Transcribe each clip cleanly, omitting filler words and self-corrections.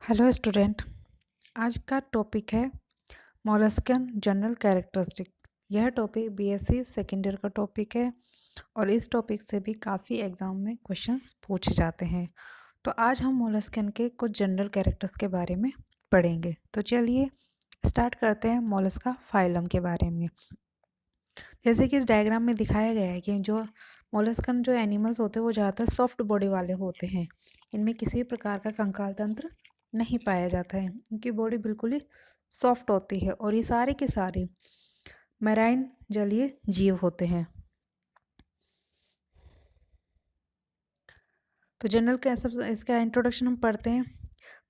Hello student. आज का topic है मोलस्कन जनरल कैरेक्टरिस्टिक। यह टॉपिक बीएससी सेकेंड ईयर का टॉपिक है और इस टॉपिक से भी काफ़ी एग्जाम में क्वेश्चंस पूछे जाते हैं। तो आज हम मोलस्कन के कुछ जनरल कैरेक्टर्स के बारे में पढ़ेंगे। तो चलिए स्टार्ट करते हैं मोलस्का फाइलम के बारे में। जैसे कि इस डायग्राम में दिखाया गया है कि जो मोलस्कन जो एनिमल्स होते हैं वो ज़्यादातर सॉफ्ट बॉडी वाले होते हैं। इनमें किसी प्रकार का कंकाल तंत्र नहीं पाया जाता है। इनकी बॉडी बिल्कुल ही सॉफ्ट होती है और ये सारे के सारे मैराइन जलीय जीव होते हैं। तो जनरल का सब इसका इंट्रोडक्शन हम पढ़ते हैं।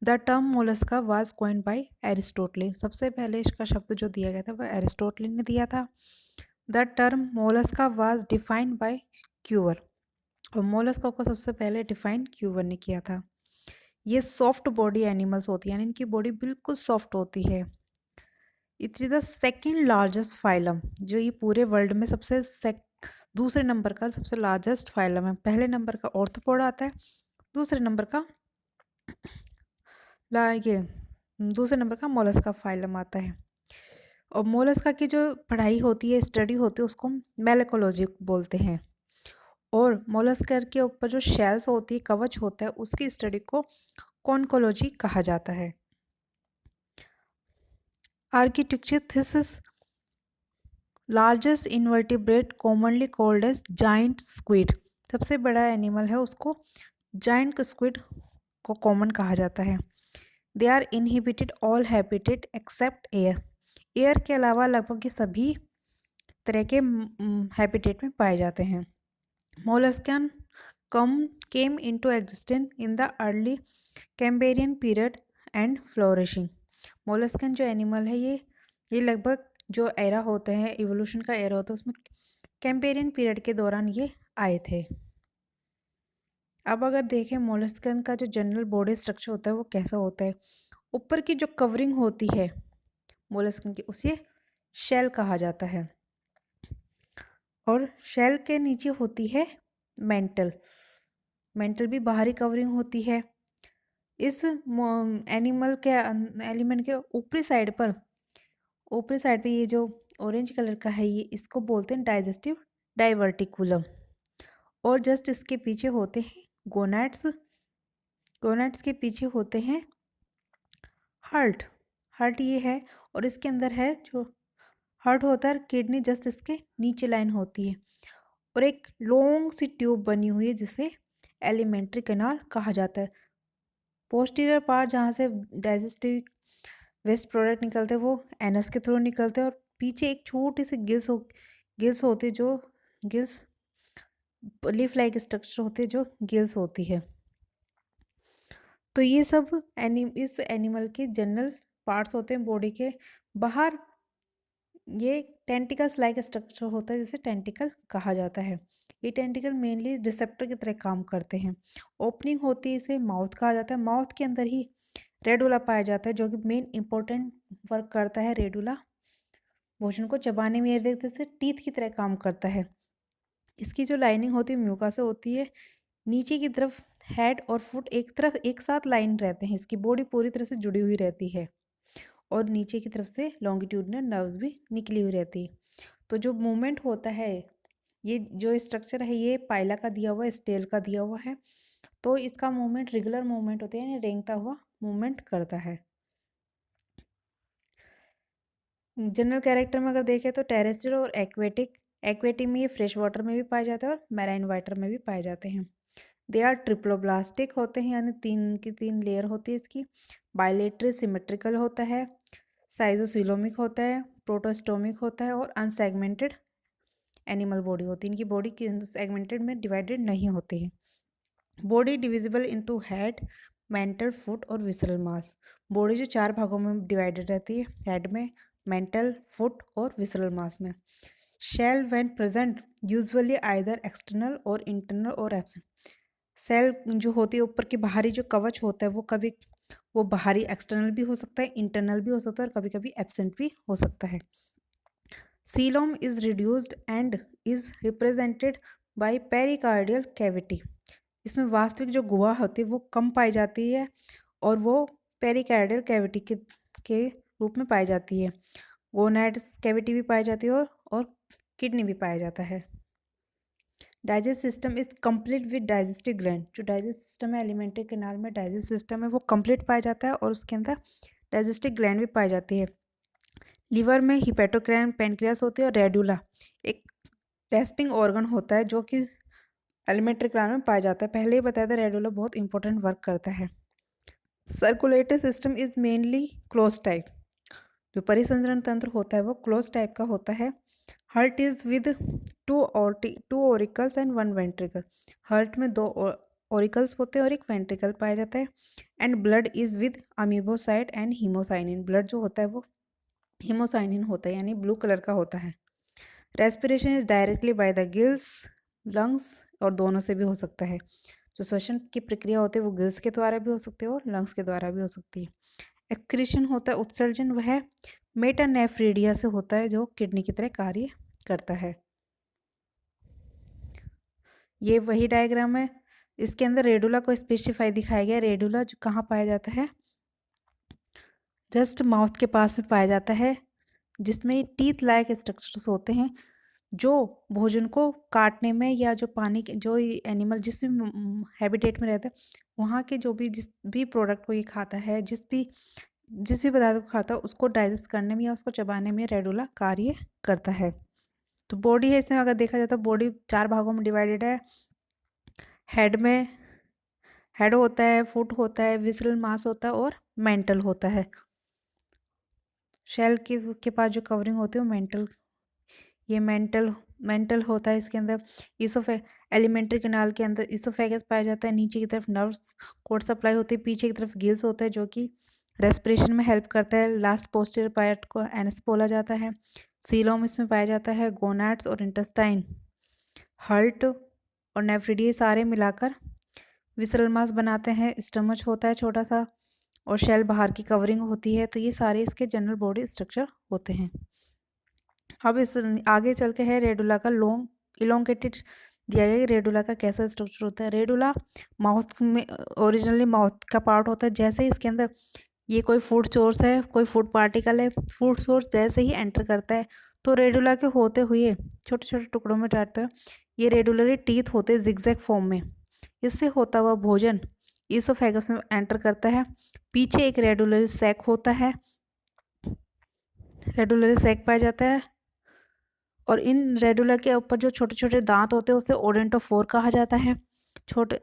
The term Mollusca was coined bye Aristotle. सबसे पहले इसका शब्द जो दिया गया था वह एरिस्टोटल ने दिया था। The term Mollusca was defined by quiver. और मोलस्का को सबसे पहले डिफाइन क्यूवर ने किया था। ये सॉफ्ट बॉडी एनिमल्स होती हैं, यानी इनकी बॉडी बिल्कुल सॉफ्ट होती है। It is the second largest phylum, जो ये पूरे वर्ल्ड में दूसरे नंबर का सबसे लार्जेस्ट फाइलम है। पहले नंबर का ऑर्थोपोडा आता है, दूसरे नंबर का ये दूसरे नंबर का मोलस्का फाइलम आता है। और मोलस्का की जो पढ़ाई होती है, स्टडी होती है, उसको मेलेकोलॉजी बोलते हैं। और मोलस्का के ऊपर जो शेल्स होती है, कवच होता है, उसकी स्टडी को कॉन्कोलॉजी कहा जाता है। Architecture thesis largest invertebrate commonly called as giant squid. सबसे बड़ा एनिमल है, उसको जाइंट स्क्विड को कॉमन कहा जाता है। They are inhabited all habitat except air. Air के अलावा लगभग सभी तरह के हैबिटेट में पाए जाते हैं। Molluscan came into existence in the early Cambrian period and flourishing. Molluscan जो एनिमल है ये लगभग जो एरा होते हैं, इवोल्यूशन का एरा होता है, उसमें कैम्ब्रियन पीरियड के दौरान ये आए थे। अब अगर देखें मोलस्कन का जो जनरल बॉडी स्ट्रक्चर होता है वो कैसा होता है। ऊपर की जो कवरिंग होती है मोलस्कन की, उसे शेल कहा जाता है। और शेल के नीचे होती है मेंटल भी बाहरी कवरिंग होती है। इस एनिमल के एलिमेंट के ऊपरी साइड पे ये जो ऑरेंज कलर का है, ये इसको बोलते हैं डाइजेस्टिव डाइवर्टिकुलम। और जस्ट इसके पीछे होते हैं गोनाड्स के पीछे होते हैं हार्ट ये है। और इसके अंदर है जो हार्ट होता है, किडनी जस्ट इसके नीचे लाइन होती है। और एक लॉन्ग सी ट्यूब बनी हुई है जिसे एलिमेंट्री कैनाल कहा जाता है। पोस्टीरियर पार्ट जहाँ से डाइजेस्टिव वेस्ट प्रोडक्ट निकलते हैं वो एनस के थ्रू निकलते हैं। और पीछे एक छोटी सी गिल्स होती है, जो गिल्स लीफ लाइक स्ट्रक्चर होती है, जो गिल्स होती है। तो ये सब इस एनिमल के जनरल पार्ट्स होते हैं बॉडी के। बाहर ये टेंटिकल्स लाइक स्ट्रक्चर होता है, जिसे टेंटिकल कहा जाता है। ये टेंटिकल मेनली रिसेप्टर की तरह काम करते हैं। ओपनिंग होती है, इसे माउथ कहा जाता है। माउथ के अंदर ही रेडुला पाया जाता है, जो कि मेन इंपॉर्टेंट वर्क करता है। रेडुला भोजन को चबाने में, ये देखते से टीथ की तरह काम करता है। इसकी जो लाइनिंग होती है म्यूका से होती है। नीचे की तरफ हेड और फुट एक साथ लाइन रहते हैं। इसकी बॉडी पूरी तरह से जुड़ी हुई रहती है और नीचे की तरफ से लॉन्गिट्यूडनल नर्व्स भी निकली हुई रहती है। तो जो मूवमेंट होता है, ये जो स्ट्रक्चर है, ये पाइला का दिया हुआ है, स्टेल का दिया हुआ है। तो इसका मूवमेंट रेगुलर मूवमेंट होता है, यानी रेंगता हुआ मूवमेंट करता है। जनरल कैरेक्टर में अगर देखें तो टेरेस्ट्रियल और एक्वेटिक में ये फ्रेश वाटर में भी पाए जाते हैं और मैराइन वाटर में भी पाए जाते हैं। दे आर ट्रिप्लोब्लास्टिक होते हैं, यानी तीन लेयर होती है इसकी। बायलेटरी सिमेट्रिकल होता है, साइजोसिलोमिक होता है, प्रोटोस्टोमिक होता है और अनसेगमेंटेड एनिमल बॉडी होती है। इनकी बॉडी सेगमेंटेड में डिवाइडेड नहीं होती है। Body divisible into head, mantle, foot और विसरल मास। बॉडी जो 4 भागों में डिवाइडेड रहती है, हेड में, मेंटल, फुट और विसरल मास में। Shell when present usually either external और इंटरनल और एब्सेंट। सेल जो होती है, ऊपर की बाहरी जो कवच होता है, वो बाहरी एक्सटर्नल भी हो सकता है, इंटरनल भी हो सकता है और कभी कभी एब्सेंट भी हो सकता है। Coelom is reduced and is represented by pericardial cavity. इसमें वास्तविक जो गुहा होती है वो कम पाई जाती है और वो पेरिकार्डियल कैविटी के रूप में पाई जाती है। गोनाड्स कैविटी भी पाई जाती है और किडनी भी पाया जाता है। Digest system is complete with digestive gland. जो डाइजेस्ट सिस्टम है एलिमेंट्री कैनाल में, डाइजेस्ट सिस्टम है वो कंप्लीट पाया जाता है और उसके अंदर डाइजेस्टिव ग्लैंड भी पाई जाती है। लीवर में हिपेटोक्राइन, पेनक्रियास होती है और रेडुला एक रेस्पिंग ऑर्गन होता है जो कि एलिमेंट्री कैनाल में पाया जाता है। पहले ही बताया था रेडुला बहुत इंपॉर्टेंट वर्क करता है। Circulatory system is mainly close type. जो परिसंचरण तंत्र होता है वो क्लोज टाइप का होता है। Heart is with two oracles and one ventricle. Heart में दो ओरिकल्स होते हैं और एक वेंट्रिकल पाया जाता है। And blood is with amoebocyte and haemocyanin. Blood जो होता है वो हीमोसाइनिन होता है यानी ब्लू कलर का होता है। Respiration is directly by the gills, lungs और दोनों से भी हो सकता है। जो श्वसन की प्रक्रिया होती है वो गिल्स के द्वारा भी हो सकती है और लंग्स के द्वारा भी हो सकती है। एक्सक्रीशन होता है उत्सर्जन, वह मेटानेफ्रीडिया से होता है जो किडनी की तरह कार्य करता है। ये वही डायग्राम है। इसके अंदर रेडुला को स्पेसिफाई दिखाया गया। रेडुला जो कहाँ पाया जाता है, जस्ट माउथ के पास में पाया जाता है, जिसमें टीथ लाइक स्ट्रक्चर्स होते हैं जो भोजन को काटने में या जो पानी के जो एनिमल जिस भी हैबिटेट में रहता है वहाँ के जो भी जिस भी प्रोडक्ट को ये खाता है, जिस भी पदार्थ को खाता है उसको डाइजेस्ट करने में या उसको चबाने में रेडुला कार्य करता है। तो बॉडी है, इसमें अगर देखा जाए तो बॉडी 4 भागों में डिवाइडेड है। हेड होता है, फुट होता है, विसरल मास होता है और मेंटल होता है। शेल के पास जो कवरिंग होती है वो ये मेंटल होता है। इसके अंदर एलिमेंट्री कैनाल के अंदर इसोफेगस पाया जाता है। नीचे की तरफ नर्व्स कोड सप्लाई होती है। पीछे की तरफ गिल्स होता है जो कि रेस्पिरेशन में हेल्प करता है। लास्ट पोस्टीरियर पार्ट को एनस बोला जाता है। सीलोम इसमें पाया जाता है। गोनाड्स और इंटेस्टाइन, हार्ट और नेफ्रिडी सारे मिलाकर विसरल मास बनाते हैं। स्टमच होता है छोटा सा और शेल बाहर की कवरिंग होती है। तो ये सारे इसके जनरल बॉडी स्ट्रक्चर होते हैं। अब इस आगे चल के है रेडुला का लॉन्ग इलोंगेटेड दिया गया कि रेडुला का कैसा स्ट्रक्चर होता है। रेडुला माउथ में ओरिजिनली माउथ का पार्ट होता है। जैसे इसके अंदर ये कोई फूड सोर्स है, कोई फूड पार्टिकल है, फूड सोर्स जैसे ही एंटर करता है तो रेडुला के होते हुए छोटे छोटे टुकड़ों में काटता है। ये रेडुलरी टीथ होते हैं जिगजैग फॉर्म में। इससे होता हुआ भोजन ईसोफेगस में एंटर करता है। पीछे एक रेडुलरी सैक होता है, रेडुलरी सैक पाया जाता है और इन रेडुला के ऊपर जो छोटे छोटे दांत होते हैं उसे ओडेंटोफोर कहा जाता है। छोटे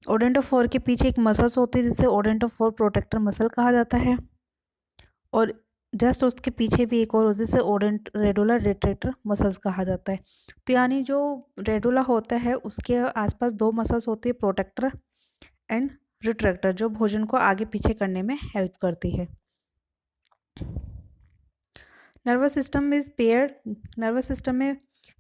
ओडेंटोफोर के पीछे एक मसल्स होती है जिसे ओडेंटोफोर प्रोटेक्टर मसल कहा जाता है और जस्ट उसके पीछे भी एक और होती है जिसे रेडुला रिट्रैक्टर मसल्स कहा जाता है। तो यानी जो रेडुला होता है उसके आसपास 2 मसल्स होती है, प्रोटेक्टर एंड रिट्रैक्टर, जो भोजन को आगे पीछे करने में हेल्प करती है। Nervous system is paired. Nervous system में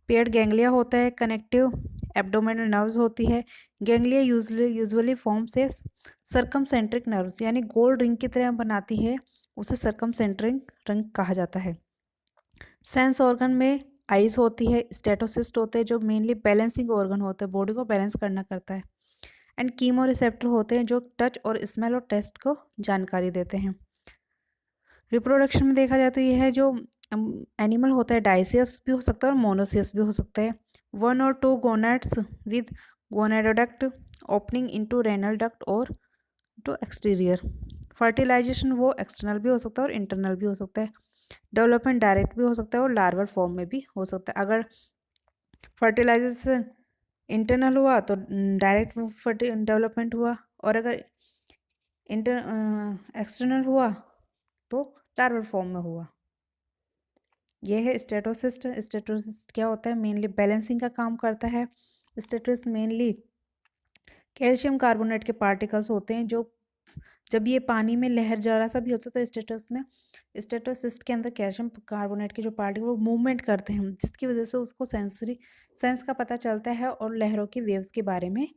पेयर्ड गैंग्लिया होता है, कनेक्टिव एब्डोमिनल नर्व्स होती है। गैंग्लिया यूजुअली फॉर्म से सर्कमसेंट्रिक नर्व्स यानी गोल रिंग की तरह बनाती है, उसे सर्कमसेंट्रिक रिंग कहा जाता है। सेंस ऑर्गन में आइज होती है, स्टेटोसिस्ट होते हैं जो मेनली बैलेंसिंग ऑर्गन होते हैं, बॉडी को बैलेंस करना करता है। एंड कीमो रिसेप्टर होते हैं जो टच और स्मेल और टेस्ट को जानकारी देते हैं। रिप्रोडक्शन में देखा जाए तो यह है जो एनिमल होता है डाइसियस भी हो सकता है और मोनोसियस भी हो सकता है। 1 और 2 gonads with gonadoduct opening into renal duct और टू एक्सटीरियर। फर्टिलाइजेशन वो एक्सटर्नल भी हो सकता है और इंटरनल भी हो सकता है। डेवलपमेंट डायरेक्ट भी हो सकता है और लार्वल फॉर्म में भी हो सकता है। अगर फर्टिलाइजेशन इंटरनल हुआ तो डायरेक्ट डेवलपमेंट हुआ और अगर एक्सटर्नल हुआ तो लार्वल फॉर्म में हुआ। यह है स्टेटोसिस्ट। स्टेटोसिस्ट क्या होता है, मेनली बैलेंसिंग का काम करता है। स्टेटोसिस्ट मेनली कैल्शियम कार्बोनेट के पार्टिकल्स होते हैं जो जब ये पानी में लहर जरा सा भी होता है तो स्टेटोसिस्ट के अंदर कैल्शियम कार्बोनेट के जो पार्टिकल वो मूवमेंट करते हैं, जिसकी वजह से उसको सेंस का पता चलता है और लहरों की वेव्स के बारे में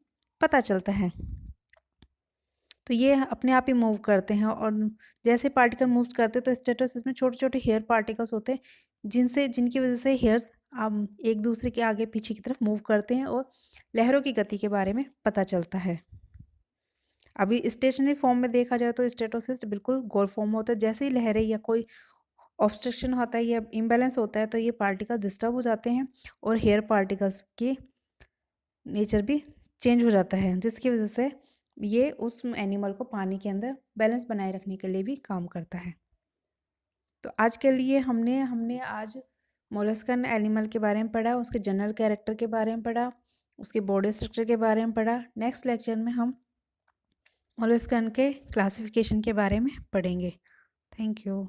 पता चलता है। तो ये अपने आप ही मूव करते हैं और जैसे पार्टिकल मूव करते हैं तो स्टेटोसिस में छोटे छोटे हेयर पार्टिकल्स होते हैं जिनकी वजह से हेयर्स एक दूसरे के आगे पीछे की तरफ मूव करते हैं और लहरों की गति के बारे में पता चलता है। अभी स्टेशनरी फॉर्म में देखा जाए तो स्टेटोसिस्ट बिल्कुल गोल फॉर्म होता है। जैसे ही लहरें या कोई ऑब्स्ट्रक्शन होता है या इम्बैलेंस होता है तो ये पार्टिकल्स डिस्टर्ब हो जाते हैं और हेयर पार्टिकल्स के नेचर भी चेंज हो जाता है, जिसकी वजह से ये उस एनिमल को पानी के अंदर बैलेंस बनाए रखने के लिए भी काम करता है। तो आज के लिए हमने हमने आज मोलस्कन एनिमल के बारे में पढ़ा, उसके जनरल कैरेक्टर के बारे में पढ़ा, उसके बॉडी स्ट्रक्चर के बारे में पढ़ा। नेक्स्ट लेक्चर में हम मोलस्कन के क्लासिफिकेशन के बारे में पढ़ेंगे। Thank you.